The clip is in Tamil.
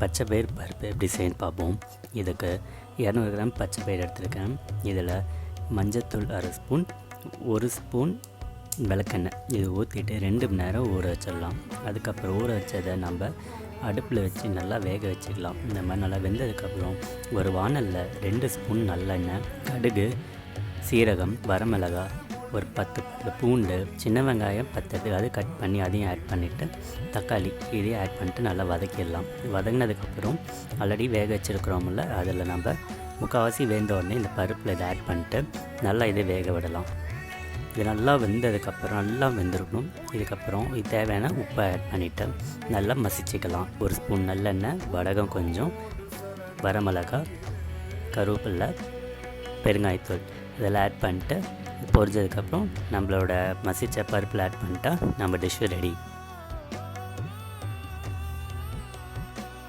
பச்சை பயிர் பருப்பு எப்படி செய்யணும் பார்ப்போம். இதுக்கு 200 கிராம் பச்சை பயிர் எடுத்துருக்கேன். இதில் மஞ்சத்தூள் 1/2 ஸ்பூன், 1 ஸ்பூன் விளக்கெண்ணெய் இது ஊற்றிட்டு 2 மணி நேரம் ஊற வச்சிடலாம். அதுக்கப்புறம் ஊற வச்சதை நம்ம அடுப்பில் வச்சு நல்லா வேக வச்சுக்கலாம். இந்த மாதிரி நல்லா வெந்ததுக்கப்புறம் ஒரு வாணலில் 2 ஸ்பூன் நல்லெண்ணெய், கடுகு, சீரகம், வரமிளகாய், ஒரு 10 பூண்டு, சின்ன வெங்காயம் 10 அது கட் பண்ணி அதையும் ஆட் பண்ணிவிட்டு தக்காளி இதையும் ஆட் பண்ணிட்டு நல்லா வதக்கிடலாம். வதங்கினதுக்கப்புறம் ஆல்ரெடி வேக வச்சுருக்கிறோம்ல, அதில் நம்ம முக்கால்வாசி வெந்த உடனே இந்த பருப்பில் இதை ஆட் பண்ணிட்டு நல்லா இதை வேக விடலாம். இது நல்லா வெந்ததுக்கப்புறம் நல்லா வெந்திருக்கணும். இதுக்கப்புறம் இது தேவையான உப்பை ஆட் பண்ணிவிட்டு நல்லா மசிச்சுக்கலாம். 1 ஸ்பூன் நல்லெண்ணெய், வடகம் கொஞ்சம், வரமிளகாய், கருவேப்பிலை, பெருங்காயத்தூள் இதெல்லாம் ஆட் பண்ணிட்டு பொரிஞ்சதுக்கப்புறம் நம்மளோட மசிச்ச பருப்பில் ஆட் பண்ணிட்டா நம்ம டிஷ்ஷு ரெடி.